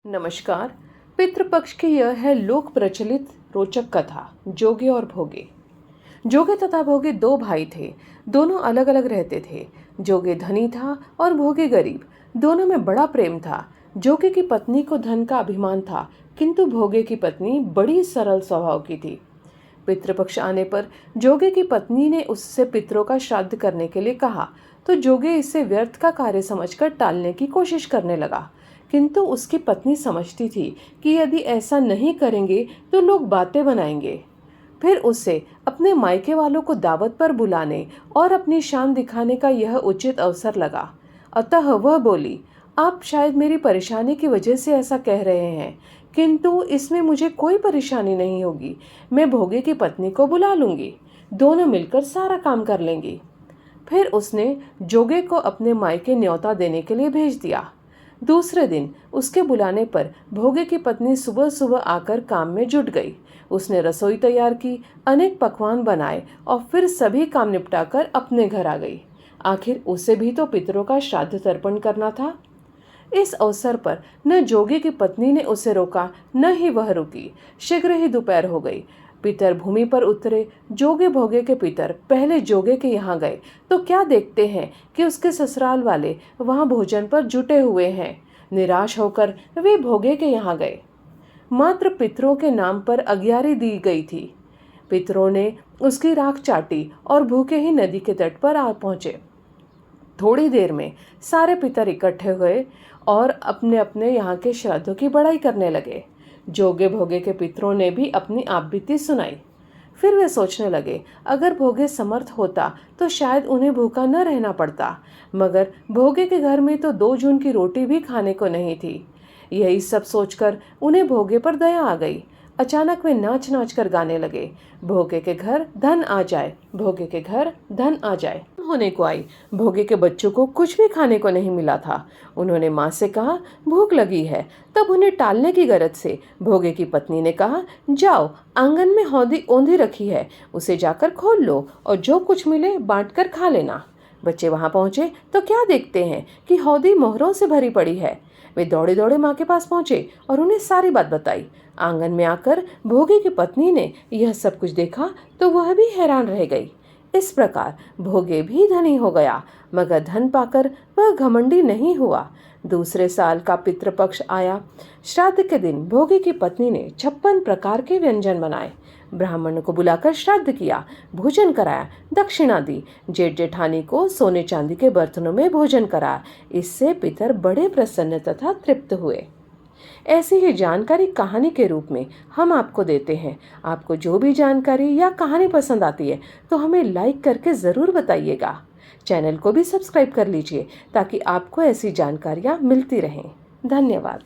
नमस्कार। पितृपक्ष की यह है लोक प्रचलित रोचक कथा जोगे और भोगे। जोगे तथा भोगे दो भाई थे। दोनों अलग अलग रहते थे। जोगे धनी था और भोगे गरीब। दोनों में बड़ा प्रेम था। जोगे की पत्नी को धन का अभिमान था, किंतु भोगे की पत्नी बड़ी सरल स्वभाव की थी। पितृपक्ष आने पर जोगे की पत्नी ने उससे पितरों का श्राद्ध करने के लिए कहा, तो जोगे इसे व्यर्थ का कार्य समझकर टालने की कोशिश करने लगा। किंतु उसकी पत्नी समझती थी कि यदि ऐसा नहीं करेंगे तो लोग बातें बनाएंगे। फिर उसे अपने मायके वालों को दावत पर बुलाने और अपनी शान दिखाने का यह उचित अवसर लगा। अतः वह बोली, आप शायद मेरी परेशानी की वजह से ऐसा कह रहे हैं, किंतु इसमें मुझे कोई परेशानी नहीं होगी। मैं भोगे की पत्नी को बुला लूंगी, दोनों मिलकर सारा काम कर लेंगी। फिर उसने जोगे को अपने मायके न्योता देने के लिए भेज दिया। दूसरे दिन उसके बुलाने पर भोगे की पत्नी सुबह सुबह आकर काम में जुट गई। उसने रसोई तैयार की, अनेक पकवान बनाए और फिर सभी काम निपटाकर अपने घर आ गई। आखिर उसे भी तो पितरों का श्राद्ध तर्पण करना था। इस अवसर पर न जोगे की पत्नी ने उसे रोका, न ही वह रुकी। शीघ्र ही दोपहर हो गई। पितर भूमि पर उतरे। जोगे भोगे के पितर पहले जोगे के यहाँ गए तो क्या देखते हैं कि उसके ससुराल वाले वहां भोजन पर जुटे हुए हैं। निराश होकर वे भोगे के यहाँ गए। मात्र पितरों के नाम पर अगियारी दी गई थी। पितरों ने उसकी राख चाटी और भूखे ही नदी के तट पर आ पहुंचे। थोड़ी देर में सारे पितर इकट्ठे हुए और अपने अपने यहाँ के श्राद्धों की बड़ाई करने लगे। जोगे भोगे के पितरों ने भी अपनी आपबीती सुनाई। फिर वे सोचने लगे, अगर भोगे समर्थ होता तो शायद उन्हें भूखा न रहना पड़ता, मगर भोगे के घर में तो 2 जून की रोटी भी खाने को नहीं थी। यही सब सोचकर उन्हें भोगे पर दया आ गई। अचानक वे नाच नाच कर गाने लगे, भोगे के घर धन आ जाए, भोगे के घर धन आ जाए। होने को आई। भोगे के बच्चों को कुछ भी खाने को नहीं मिला था। उन्होंने माँ से कहा, भूख लगी है। तब उन्हें टालने की गरज से भोगे की पत्नी ने कहा, जाओ, आंगन में हौदी औंधी रखी है, उसे जाकर खोल लो और जो कुछ मिले बांट कर खा लेना। बच्चे वहां पहुंचे तो क्या देखते हैं कि हौदी मोहरों से भरी पड़ी है। वे दौड़े दौड़े माँ के पास पहुंचे और उन्हें सारी बात बताई। आंगन में आकर भोगे की पत्नी ने यह सब कुछ देखा तो वह भी हैरान रह गई। इस प्रकार भोगे भी धनी हो गया, मगर धन पाकर वह घमंडी नहीं हुआ। दूसरे साल का पितृपक्ष आया। श्राद्ध के दिन भोगे की पत्नी ने 56 प्रकार के व्यंजन बनाए। ब्राह्मण को बुलाकर श्राद्ध किया, भोजन कराया, दक्षिणा दी। जेठ जेठानी को सोने चांदी के बर्तनों में भोजन कराया। इससे पितर बड़े प्रसन्न तथा तृप्त हुए। ऐसी ही जानकारी कहानी के रूप में हम आपको देते हैं। आपको जो भी जानकारी या कहानी पसंद आती है तो हमें लाइक करके ज़रूर बताइएगा। चैनल को भी सब्सक्राइब कर लीजिए ताकि आपको ऐसी जानकारियाँ मिलती रहें। धन्यवाद।